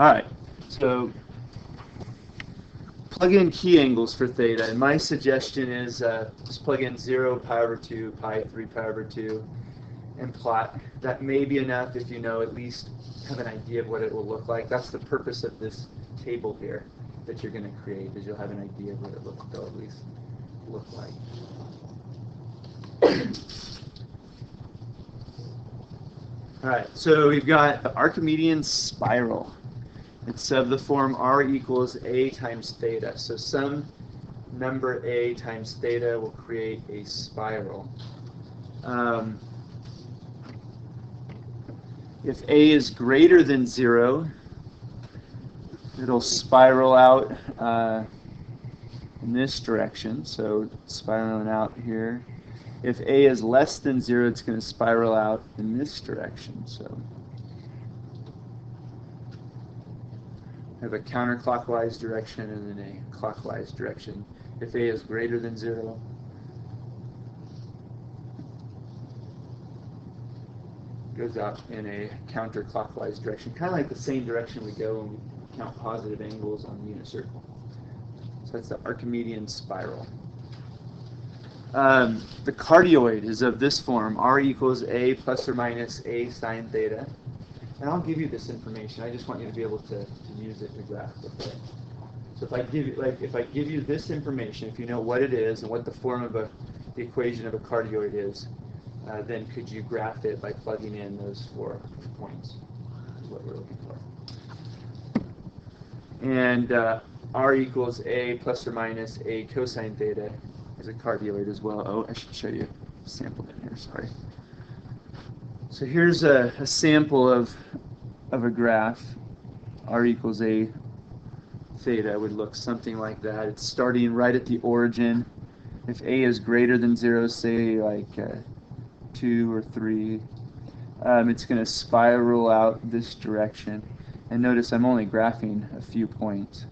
All right, so plug in key angles for theta, and my suggestion is just plug in 0, pi over 2, pi 3 pi over 2, and plot. That may be enough if you know at least have an idea of what it will look like. That's the purpose of this table here that you're going to create, is you'll have an idea of what it will at least look like. All right, so we've got the Archimedean spiral. It's of the form r equals a times theta. So some number a times theta will create a spiral. If a is greater than 0, it'll spiral out in this direction, so spiraling out here. If a is less than 0, it's going to spiral out in this direction. So I have a counterclockwise direction and then a clockwise direction. If a is greater than 0, goes out in a counterclockwise direction, kind of like the same direction we go when we count positive angles on the unit circle. So that's the Archimedean spiral. The cardioid is of this form, r equals a plus or minus a sine theta. And I'll give you this information. I just want you to be able to use it to graph it. So if I give you this information, if you know what it is and what the form of the equation of a cardioid is, then could you graph it by plugging in those 4 points? Is what we're looking for. And r equals a plus or minus a cosine theta is a cardioid as well. Oh, I should show you a sample in here. Sorry. So here's a sample of a graph. R equals a theta would look something like that. It's starting right at the origin. If a is greater than 0, say like 2 or 3, it's going to spiral out this direction. And notice I'm only graphing a few points.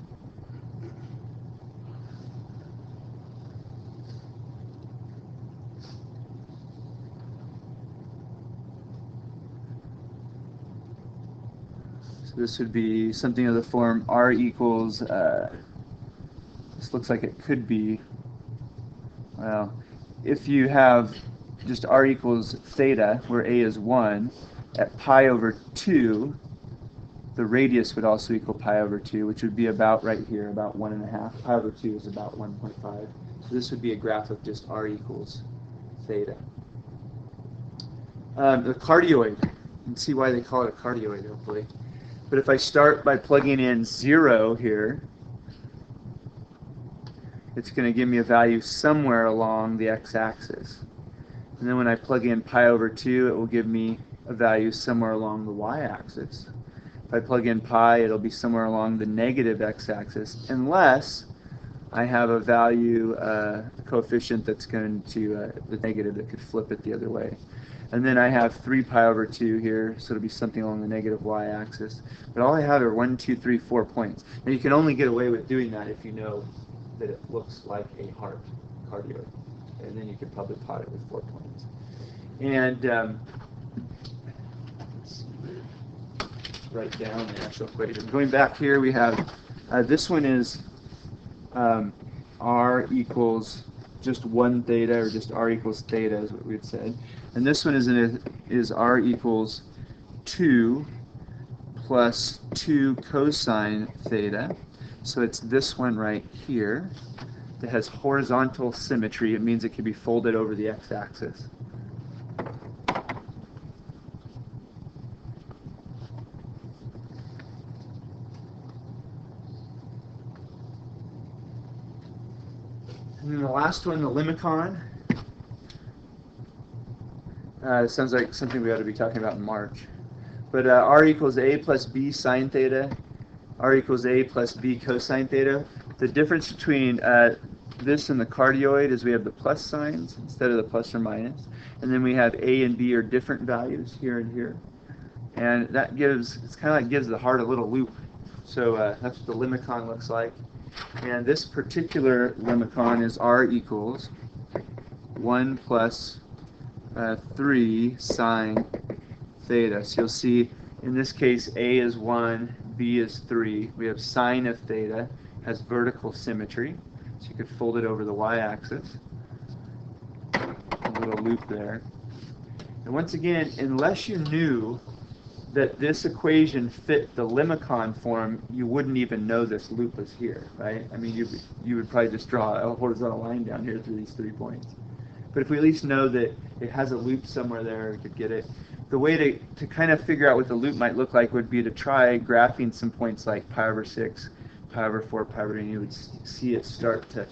So this would be something of the form r equals, this looks like it could be, well, if you have just r equals theta, where a is 1, at pi over 2, the radius would also equal pi over 2, which would be about right here, about 1.5. Pi over 2 is about 1.5. So this would be a graph of just r equals theta. The cardioid, you can see why they call it a cardioid, hopefully. But if I start by plugging in 0 here, it's going to give me a value somewhere along the x-axis. And then when I plug in pi over 2, it will give me a value somewhere along the y-axis. If I plug in pi, it'll be somewhere along the negative x-axis, unless I have a value, a coefficient that's going to the negative that could flip it the other way. And then I have 3 pi over 2 here, so it'll be something along the negative y-axis. But all I have are 1, 2, 3, 4 points. And you can only get away with doing that if you know that it looks like a heart, cardioid. And then you could probably plot it with 4 points. And let's write down the actual equation. Going back here, we have this one is r equals just 1 theta, or just r equals theta is what we had said. And this one is r equals 2 plus 2 cosine theta. So it's this one right here that has horizontal symmetry. It means it can be folded over the x-axis. And then the last one, the limicon. It sounds like something we ought to be talking about in March. But r equals a plus b sine theta, r equals a plus b cosine theta. The difference between this and the cardioid is we have the plus signs instead of the plus or minus. And then we have a and b are different values here and here. And that gives, it's kind of like gives the heart a little loop. So that's what the limicon looks like. And this particular limicon is r equals 1 plus 3 sine theta. So you'll see in this case a is 1, b is 3. We have sine of theta has vertical symmetry, so you could fold it over the y-axis. A little loop there. And once again, unless you knew that this equation fit the limicon form, you wouldn't even know this loop was here, right? I mean, you would probably just draw a horizontal line down here through these 3 points. But if we at least know that it has a loop somewhere there, we could get it. The way to kind of figure out what the loop might look like would be to try graphing some points like pi over 6, pi over 4, pi over 8, and you would see it start to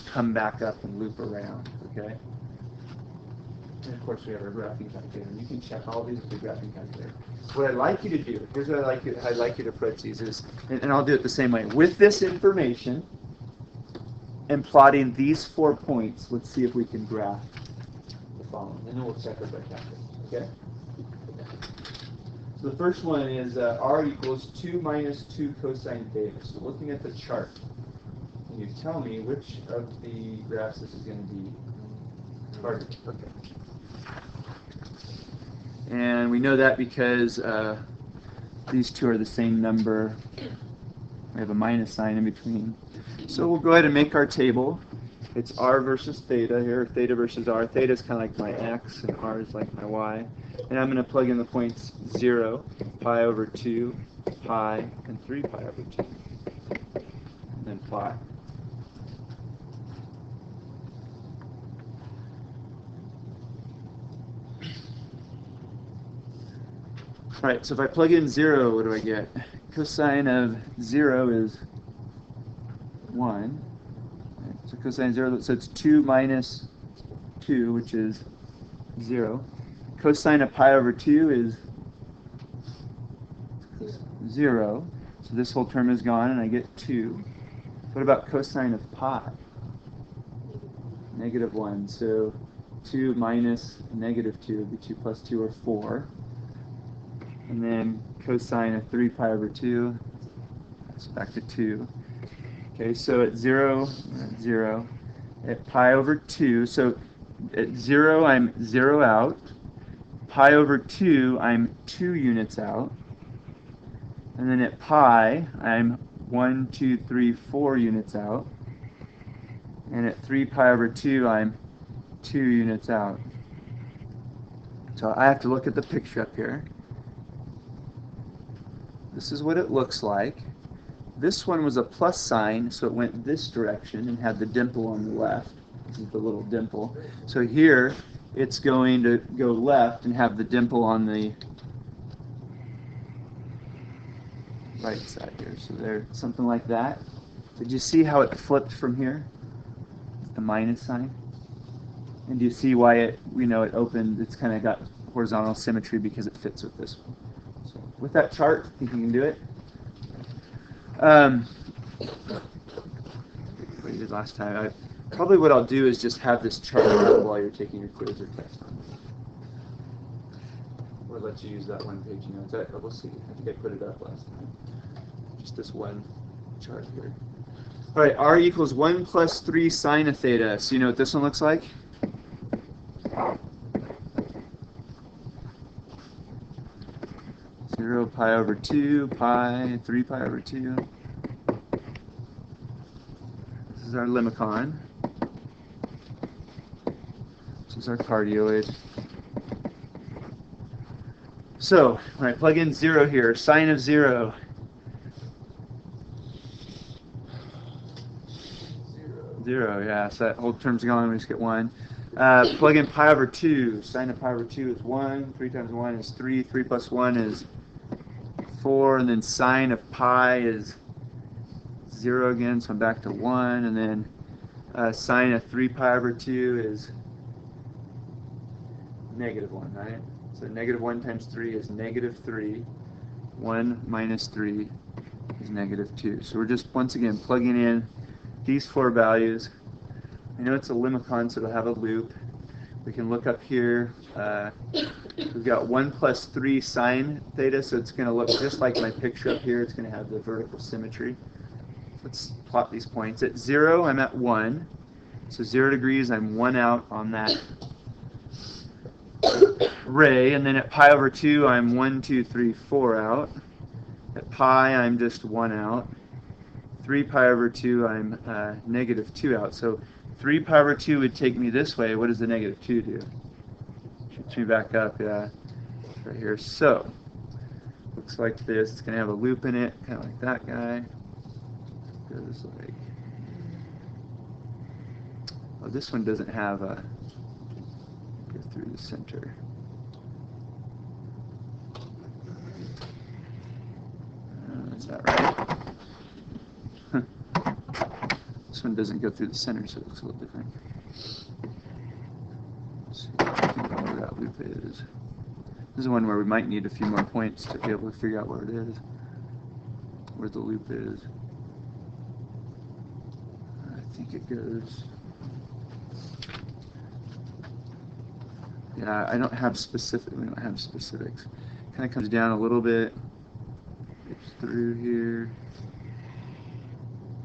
come back up and loop around, okay? And of course we have our graphing calculator. You can check all these with the graphing calculator. What I'd like you to do, here's what I'd like you to approach these is, and I'll do it the same way. With this information and plotting these 4 points, let's see if we can graph the following. And then we'll check with our calculator, okay? So the first one is r equals 2 minus 2 cosine theta. So looking at the chart, can you tell me which of the graphs this is going to be targeted? Okay. And we know that because these two are the same number. We have a minus sign in between. So we'll go ahead and make our table. It's r versus theta here, theta versus r. Theta is kind of like my x, and r is like my y. And I'm going to plug in the points 0, pi over 2, pi, and 3 pi over 2. And then pi. All right, so if I plug in 0, what do I get? Cosine of 0 is 1. Right, so cosine 0, so it's 2 minus 2, which is 0. Cosine of pi over 2 is 0. So this whole term is gone, and I get 2. What about cosine of pi? Negative 1. So 2 minus negative 2 would be 2 plus 2, or 4. And then cosine of 3 pi over 2, it's back to 2. Okay, so at 0, 0. At pi over 2, so at 0, I'm 0 out. Pi over 2, I'm 2 units out. And then at pi, I'm 1, 2, 3, 4 units out. And at 3 pi over 2, I'm 2 units out. So I have to look at the picture up here. This is what it looks like. This one was a plus sign, so it went this direction and had the dimple on the left. This is the little dimple. So here, it's going to go left and have the dimple on the right side here. So there, something like that. Did you see how it flipped from here? The minus sign. And do you see why it opened? It's kind of got horizontal symmetry because it fits with this one. So with that chart, I think you can do it. What you did last time. Probably what I'll do is just have this chart out while you're taking your quiz or test. Or let you use that one page notes. We'll see. I think I put it up last time. Just this one chart here. All right, r equals 1 plus 3 sine of theta. So you know what this one looks like? Zero pi over 2, pi, 3 pi over 2. This is our limicon. This is our cardioid. So, when I plug in 0 here, sine of 0. 0, yeah, so that whole term's gone, we just get 1. Plug in pi over 2. Sine of pi over 2 is 1. 3 times 1 is 3. 3 plus 1 is 4. And then sine of pi is 0 again, so I'm back to 1. And then sine of 3 pi over 2 is negative 1, right? So negative 1 times 3 is negative 3. 1 minus 3 is negative 2. So we're just, once again, plugging in these 4 values. I know it's a limicon, so it'll have a loop. We can look up here. We've got 1 plus 3 sine theta, so it's going to look just like my picture up here. It's going to have the vertical symmetry. Let's plot these points. At 0, I'm at 1. So 0 degrees, I'm 1 out on that ray. And then at pi over 2, I'm 1, 2, 3, 4 out. At pi, I'm just 1 out. 3 pi over 2, I'm negative 2 out. So 3 pi over 2 would take me this way. What does the negative 2 do? Shoots me back up, yeah, right here. So, looks like this. It's going to have a loop in it, kind of like that guy. Goes like... Oh, this one doesn't have a... Go through the center. Is that right? This one doesn't go through the center, so it looks a little different. Let's see where that loop is. This is one where we might need a few more points to be able to figure out where it is, where the loop is. I think it goes... Yeah, I don't have specific. We don't have specifics. Kind of comes down a little bit. It's through here.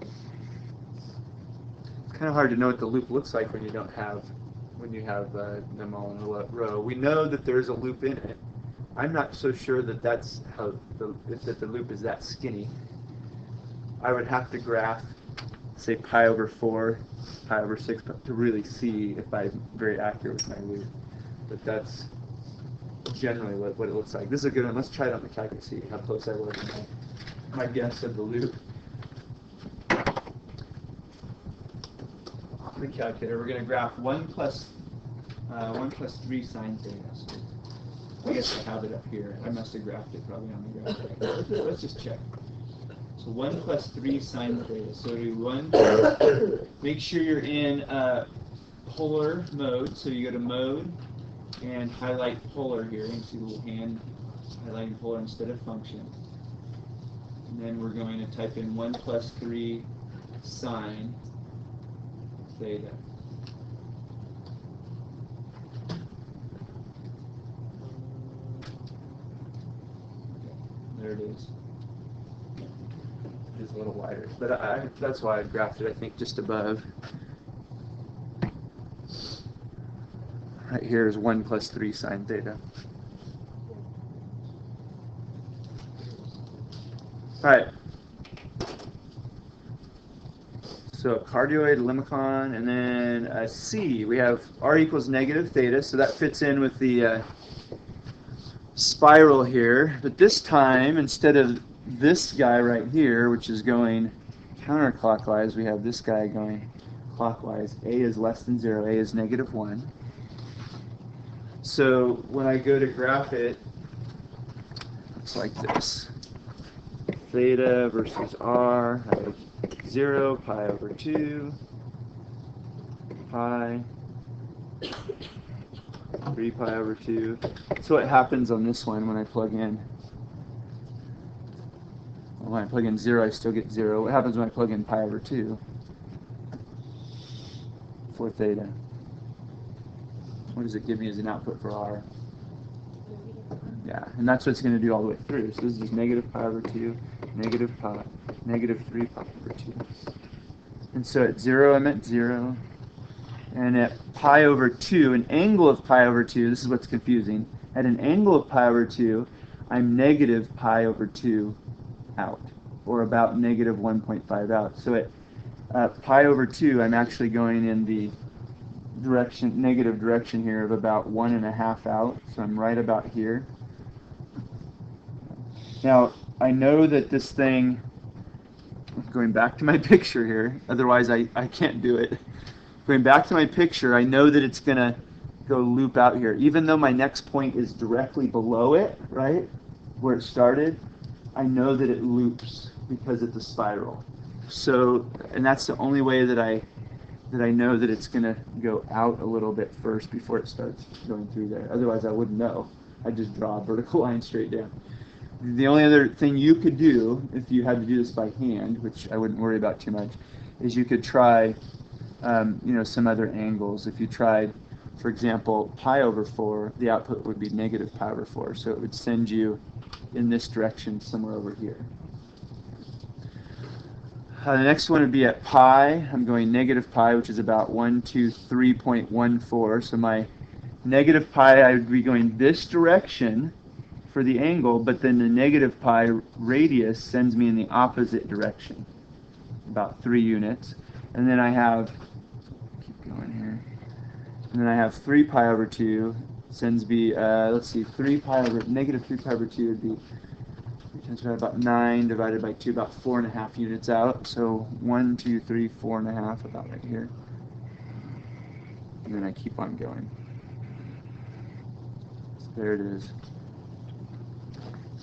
It's kind of hard to know what the loop looks like when you don't have, when you have them all in a row. We know that there's a loop in it. I'm not so sure that that's how that the loop is that skinny. I would have to graph, say, pi over 4, pi over 6, to really see if I'm very accurate with my loop. But that's generally what it looks like. This is a good one. Let's try it on the calculator, see how close I was in my guess of the loop. On the calculator, we're going to graph 1 plus 3 sine theta. So I guess I have it up here. I must have graphed it probably on the graph. Let's just check. So 1 plus 3 sine theta. So do 1. Make sure you're in polar mode. So you go to mode and highlight polar here. You can see the little hand highlighting polar instead of function. And then we're going to type in 1 plus 3 sine theta. There it is. It is a little wider, but that's why I graphed it, I think, just above. Right here is 1 plus 3 sine theta. All right. So cardioid, limicon, and then C. We have r equals negative theta, so that fits in with the spiral here. But this time, instead of this guy right here, which is going counterclockwise, we have this guy going clockwise. A is less than 0. A is negative 1. So when I go to graph it, it's like this. Theta versus r, I have 0, pi over 2, pi, 3 pi over 2. So what happens on this one when I plug in? Well, when I plug in 0, I still get 0. What happens when I plug in pi over 2 for theta? What does it give me as an output for r? Yeah, and that's what it's going to do all the way through. So this is negative pi over 2, negative pi, negative 3 pi over 2. And so at 0, I'm at 0. And at pi over 2, an angle of pi over 2, this is what's confusing. At an angle of pi over 2, I'm negative pi over 2 out, or about negative 1.5 out. So at pi over 2, I'm actually going in the negative direction here of about 1.5 out, so I'm right about here. Now, I know that this thing, going back to my picture here, otherwise I can't do it. Going back to my picture, I know that it's going to go loop out here. Even though my next point is directly below it, right, where it started, I know that it loops because it's a spiral. So, and that's the only way that I know that it's going to go out a little bit first before it starts going through there. Otherwise, I wouldn't know. I'd just draw a vertical line straight down. The only other thing you could do, if you had to do this by hand, which I wouldn't worry about too much, is you could try, some other angles. If you tried, for example, pi over 4, the output would be negative pi over 4. So it would send you in this direction somewhere over here. The next one would be at pi. I'm going negative pi, which is about 123.14. So my negative pi, I would be going this direction for the angle, but then the negative pi radius sends me in the opposite direction, about 3 units. And then I have, keep going here, and then I have 3 pi over 2 sends me, let's see, negative 3 pi over 2 would be about 9 divided by 2, about 4.5 units out. So 1, 2, 3, 4.5, about right here. And then I keep on going. So there it is.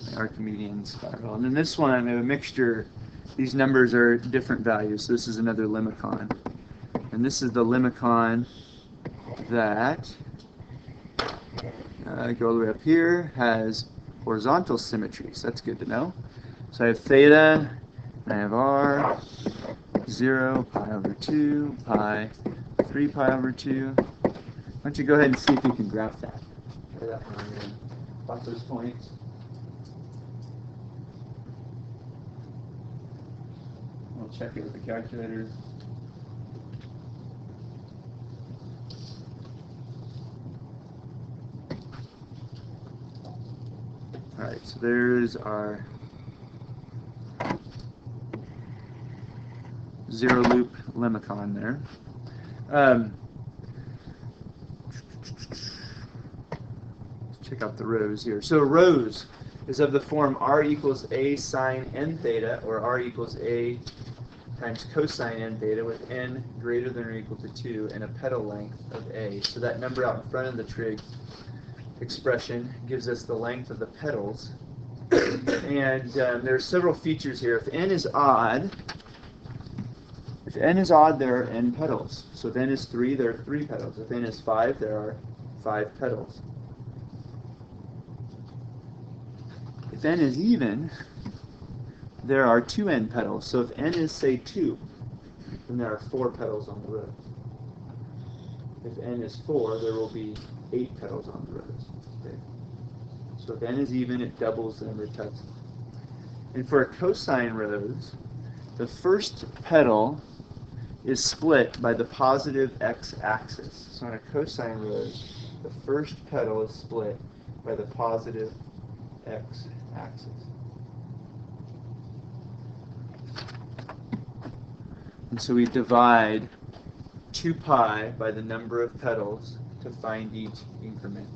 My Archimedean spiral. And then this one, I have a mixture. These numbers are different values. So this is another limicon. And this is the limicon that, go all the way up here, has horizontal symmetry. So that's good to know. So I have theta, and I have r, 0, pi over 2, pi, 3 pi over 2. Why don't you go ahead and see if you can graph that. Try that one again. Plot those points. We'll check it with the calculator. Alright, so there's our zero loop limicon there. Let's check out the rows here. So rows is of the form r equals a sine n theta, or r equals a times cosine n theta, with n greater than or equal to 2 and a petal length of a. So that number out in front of the trig expression gives us the length of the petals. And there are several features here. If n is odd, there are n petals. So if n is 3, there are 3 petals. If n is 5, there are 5 petals. If n is even, there are 2n petals. So if n is, say, 2, then there are 4 petals on the rose. If n is 4, there will be 8 petals on the rose. Okay. So if n is even, it doubles the number of petals. And for a cosine rose, the first petal is split by the positive x-axis. So on a cosine rose, the first petal is split by the positive x-axis. And so we divide 2 pi by the number of petals to find each increment.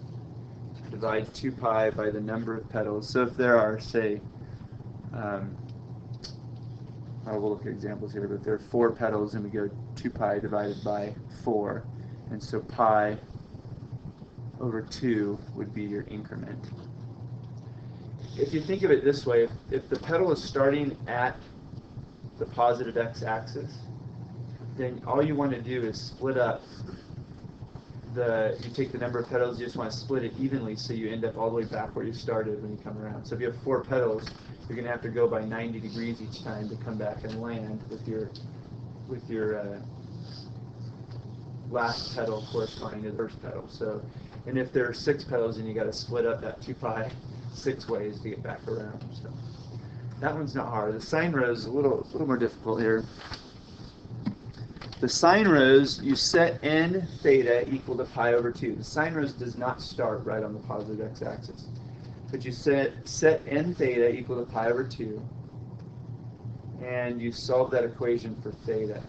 Divide 2 pi by the number of petals. So if there are, say, we'll look at examples here, but if there are 4 petals, and we go 2 pi divided by 4, and so pi over 2 would be your increment. If you think of it this way, if the petal is starting at the positive x-axis, then all you want to do is split up you take the number of petals, you just want to split it evenly so you end up all the way back where you started when you come around. So if you have 4 petals, you're going to have to go by 90 degrees each time to come back and land with your last petal corresponding to the first petal. So, and if there are 6 petals, then you got to split up that 2 pi 6 ways to get back around. So that one's not hard. The sine rose is a little more difficult here. The sine rose, you set n theta equal to pi over 2. The sine rose does not start right on the positive x-axis. But you set n theta equal to pi over 2, and you solve that equation for theta.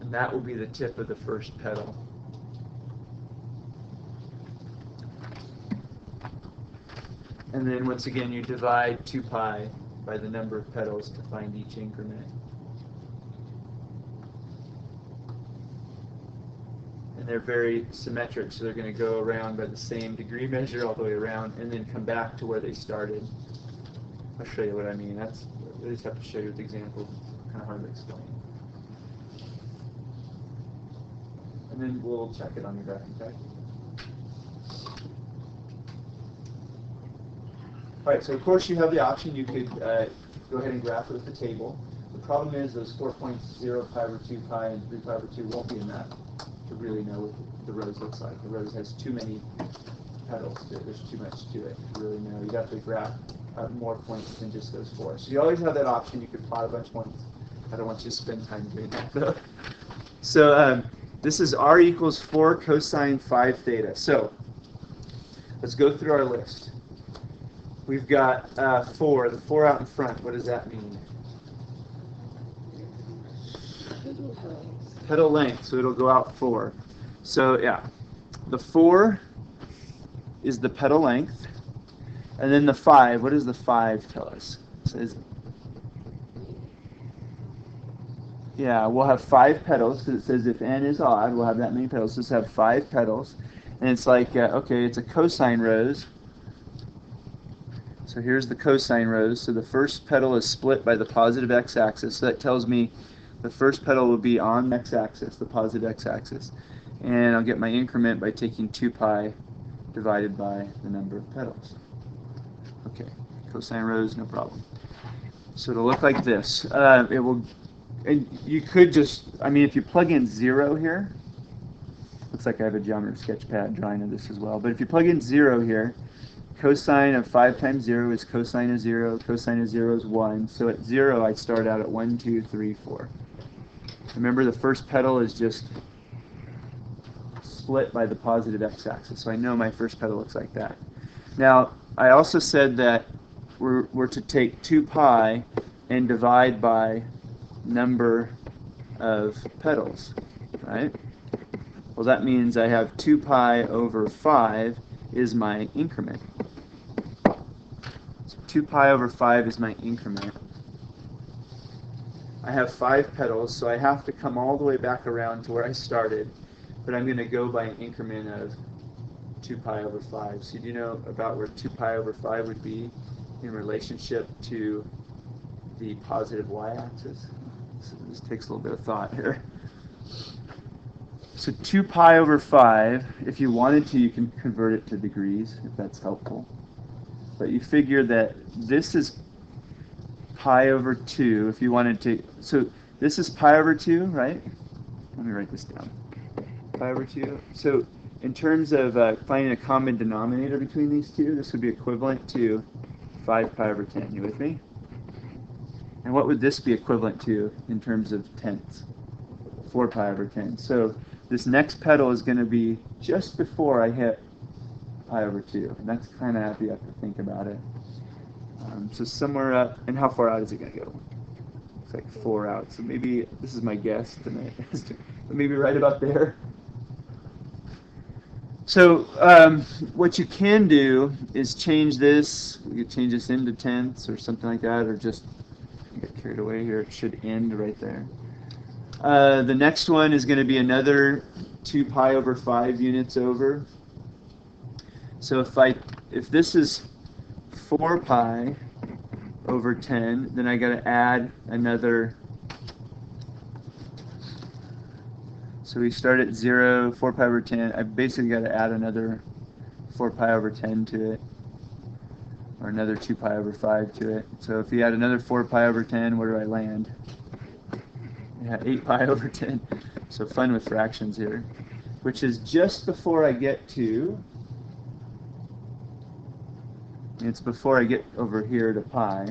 And that will be the tip of the first petal. And then once again, you divide 2 pi by the number of petals to find each increment. And they're very symmetric, so they're going to go around by the same degree measure all the way around and then come back to where they started. I'll show you what I mean. I just have to show you with examples. It's kind of hard to explain. And then we'll check it on your graphing calculator. All right, so of course you have the option. You could go ahead and graph it with the table. The problem is those 4.0 pi over 2 pi and 3 pi over 2 won't be enough to really know what the rose looks like. The rose has too many petals. There's too much to it to really know. You'd have to graph more points than just those 4. So you always have that option. You could plot a bunch of points. I don't want you to spend time doing that, though. So This is r equals 4 cosine 5 theta. So let's go through our list. We've got 4, the 4 out in front. What does that mean? Pedal length, so it'll go out 4. So yeah, the 4 is the pedal length, and then the 5, what does the 5 tell us? It says, yeah, we'll have 5 pedals, because it says if n is odd, we'll have that many pedals. So let's have 5 pedals, and it's like, okay, it's a cosine rose. So here's the cosine rose. So the first pedal is split by the positive x-axis, so that tells me the first pedal will be on the x-axis, the positive x-axis. And I'll get my increment by taking 2 pi divided by the number of pedals. Okay, cosine rose, no problem. So it'll look like this. It will, and you could just, I mean, if you plug in 0 here, looks like I have a Geometry Sketchpad drawing of this as well, but if you plug in 0 here, cosine of 5 times 0 is cosine of 0, cosine of 0 is 1, so at 0 I start out at 1, 2, 3, 4. Remember, the first pedal is just split by the positive x-axis, so I know my first pedal looks like that. Now, I also said that we're to take 2 pi and divide by number of pedals, right? Well, that means I have 2 pi over 5 is my increment. So 2 pi over 5 is my increment. I have 5 pedals, so I have to come all the way back around to where I started, but I'm going to go by an increment of 2 pi over 5. So do you know about where 2 pi over 5 would be in relationship to the positive y-axis? So this takes a little bit of thought here. So 2 pi over 5, if you wanted to, you can convert it to degrees, if that's helpful. But you figure that this is pi over 2, if you wanted to, so this is pi over 2, right? Let me write this down. Pi over 2. So in terms of finding a common denominator between these two, this would be equivalent to 5 pi over 10. You with me? And what would this be equivalent to in terms of tenths? 4 pi over 10. So this next pedal is going to be just before I hit pi over 2. And that's kind of how you have to think about it. So somewhere up, and how far out is it going to go? It's like 4 out. So maybe, this is my guess tonight, maybe right about there. So what you can do is change this. You could change this into tenths or something like that, or just get carried away here. It should end right there. The next one is going to be another 2 pi over 5 units over. So if this is 4 pi over 10, then I got to add another. So we start at 0, 4 pi over 10. I basically got to add another 4 pi over 10 to it, or another 2 pi over 5 to it. So if you add another 4 pi over 10, where do I land? Yeah, 8 pi over 10. So fun with fractions here, which is just before I get to, it's before I get over here to pi.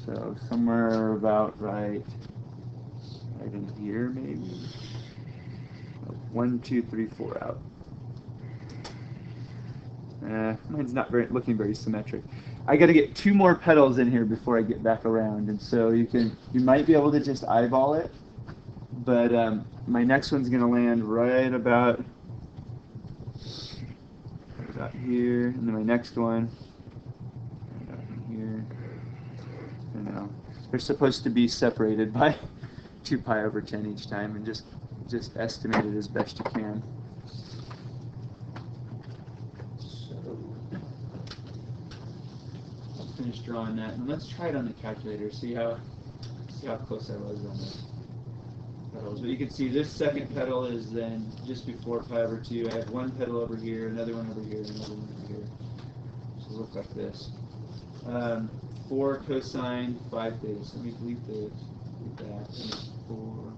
So somewhere about right in here maybe. 1, 2, 3, 4 out. Mine's not looking very symmetric. I got to get 2 more pedals in here before I get back around, and so you might be able to just eyeball it, but my next one's going to land right about here, and then my next one right about here. I don't know. They're supposed to be separated by 2 pi over 10 each time, and just estimate it as best you can. Finish drawing that, and let's try it on the calculator. See how close I was on the pedals. But you can see this second pedal is then just before pi over 2. I have 1 pedal over here, another one over here, another one over here. So it'll look like this. 4 cosine 5 theta. So let me delete that. 4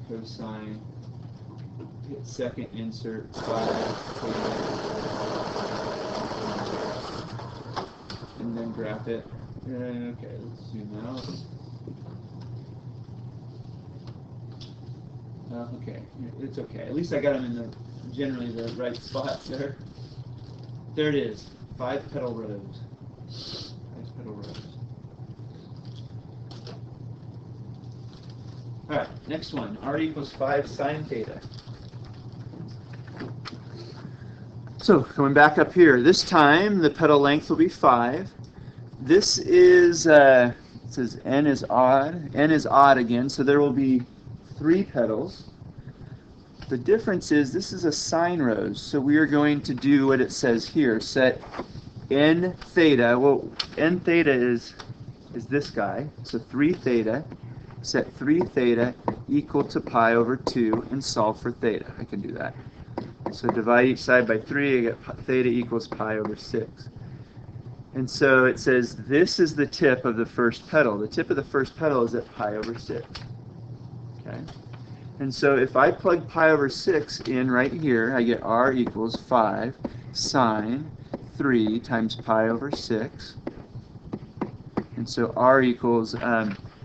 cosine. Hit second insert 5. And then graph it. Okay, let's zoom Okay, it's okay. At least I got them in generally the right spots there. There it is. 5 petal rows. 5 petal rows. All right, next one. R equals 5 sine theta. So coming back up here, this time the petal length will be 5. This is, it says n is odd. N is odd again, so there will be 3 petals. The difference is this is a sine rose, so we are going to do what it says here. Set n theta. Well, n theta is this guy, so 3 theta. Set 3 theta equal to pi over 2 and solve for theta. I can do that. So divide each side by 3, I get theta equals pi over 6. And so it says this is the tip of the first petal. The tip of the first petal is at pi over 6. Okay? And so if I plug pi over 6 in right here, I get r equals 5 sine 3 times pi over 6. And so r equals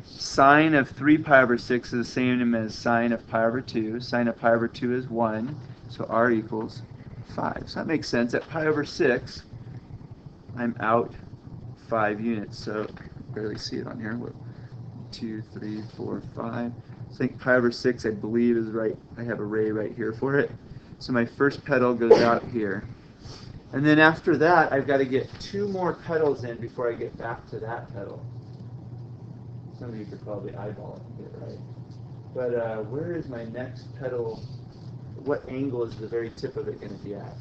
sine of 3 pi over 6 is the same as sine of pi over 2. Sine of pi over 2 is 1. So r equals 5. So that makes sense. At pi over 6, I'm out 5 units. So I barely see it on here. 2, 3, 4, 5. I think pi over 6, I believe, is right. I have a ray right here for it. So my first petal goes out here. And then after that, I've got to get 2 more petals in before I get back to that petal. Some of you could probably eyeball it and get it right. But where is my next petal? What angle is the very tip of it going to be at?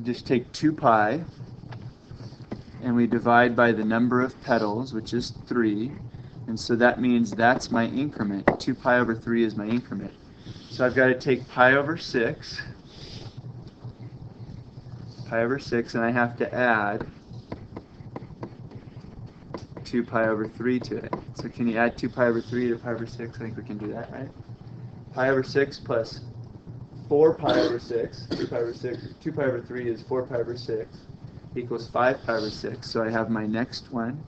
Just take 2 pi, and we divide by the number of petals, which is 3. And so that means that's my increment. 2 pi over 3 is my increment. So I've got to take pi over 6, and I have to add 2 pi over 3 to it. So can you add 2 pi over 3 to pi over 6? I think we can do that, right? Pi over 6 plus 4 pi over 6. 2 pi over 6. 2 pi over 3 is 4 pi over 6 equals 5 pi over 6. So I have my next one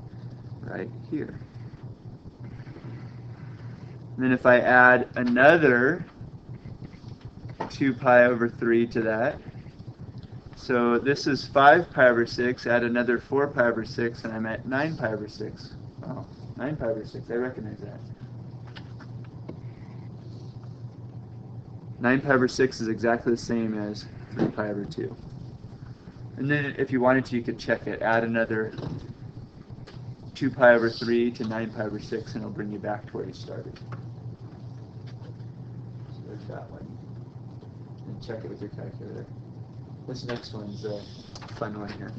right here. And then if I add another 2 pi over 3 to that, so this is 5 pi over 6, add another 4 pi over 6, and I'm at 9 pi over 6. Oh, 9 pi over 6, I recognize that. 9 pi over 6 is exactly the same as 3 pi over 2. And then if you wanted to, you could check it. Add another 2 pi over 3 to 9 pi over 6, and it'll bring you back to where you started. So there's that one. And check it with your calculator. This next one's a fun one here.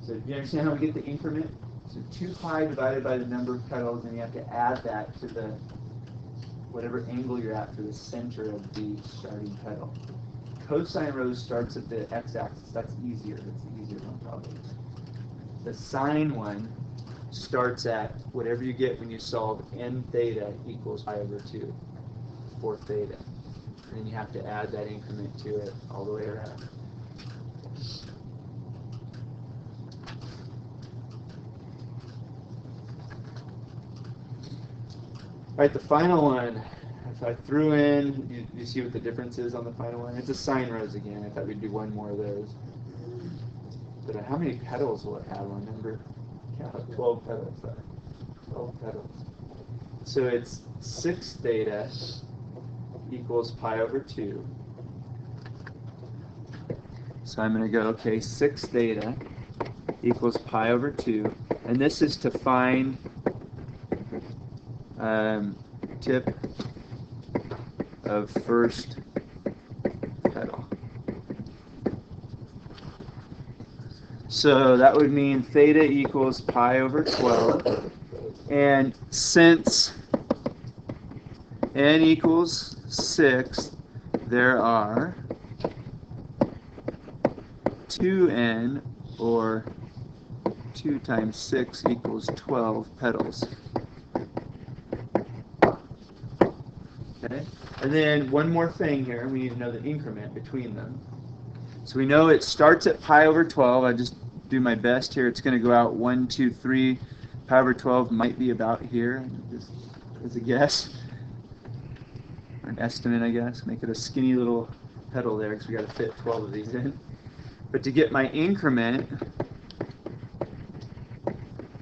So do you understand how we get the increment? So 2 pi divided by the number of petals, and you have to add that to the whatever angle you're at for the center of the starting petal. Cosine rose starts at the x-axis. That's easier. That's the easier one probably. The sine one starts at whatever you get when you solve n theta equals pi over 2 for theta. And then you have to add that increment to it all the way around. All right, the final one. If I threw in, you see what the difference is on the final one? It's a sine rose again. I thought we'd do one more of those. But how many petals will it have on number? 12 petals. 12 petals. So it's 6 theta equals pi over 2. So I'm going to go, okay, 6 theta equals pi over 2. And this is to find tip of first petal. So that would mean theta equals pi over 12. And since n equals 6, there are 2n, or 2 times 6 equals 12 petals. Okay? And then one more thing here, we need to know the increment between them. So we know it starts at pi over 12. I just do my best here. It's going to go out 1, 2, 3. Pi over 12 might be about here, just as a guess, or an estimate, I guess. Make it a skinny little pedal there because we got to fit 12 of these in. But to get my increment,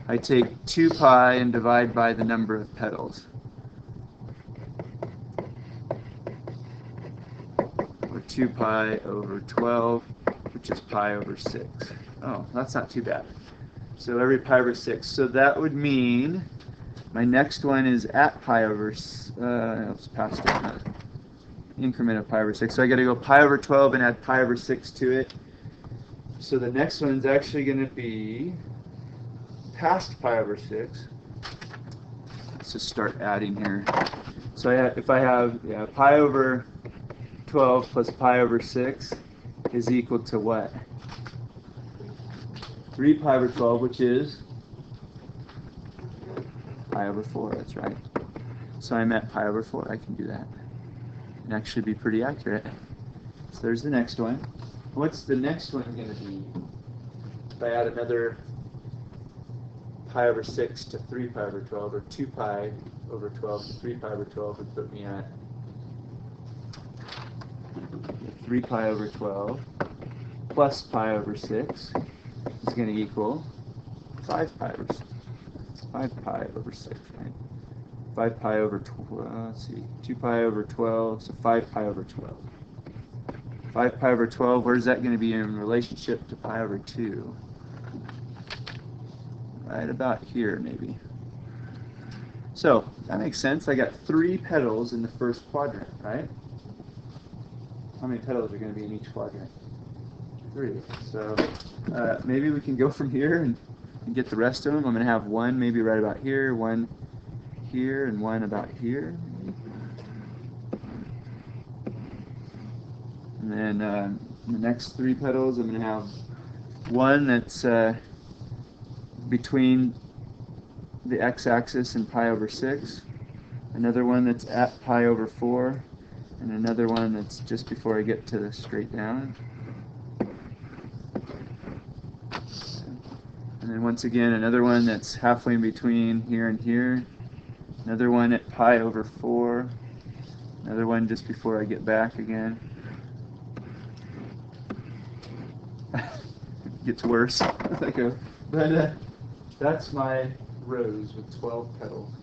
I take 2 pi and divide by the number of pedals. Or 2 pi over 12, which is pi over 6. Oh, that's not too bad. So every pi over 6. So that would mean my next one is at pi over, it's past it, increment of pi over 6. So I got to go pi over 12 and add pi over 6 to it. So the next one's actually going to be past pi over 6. Let's just start adding here. So if I have pi over 12 plus pi over 6 is equal to what? 3 pi over 12, which is pi over 4, that's right. So I'm at pi over 4, I can do that. And actually be pretty accurate. So there's the next one. What's the next one going to be? If I add another pi over 6 to 3 pi over 12, or 2 pi over 12 to 3 pi over 12 would put me at 3 pi over 12 plus pi over 6 is going to equal 5 pi over 6. 5 pi over 6, right? 5 pi over 12, let's see, 2 pi over 12, so 5 pi over 12. 5 pi over 12, where's that going to be in relationship to pi over 2? Right about here, maybe. So, that makes sense. I got 3 pedals in the first quadrant, right? How many pedals are going to be in each quadrant? 3. So, maybe we can go from here and get the rest of them. I'm going to have one maybe right about here, one here, and one about here. And then the next 3 pedals, I'm going to have one that's between the x-axis and pi over 6, another one that's at pi over 4, and another one that's just before I get to the straight down. And then once again, another one that's halfway in between here and here, another one at pi over 4, another one just before I get back again. It gets worse. But that's my rows with 12 pedals.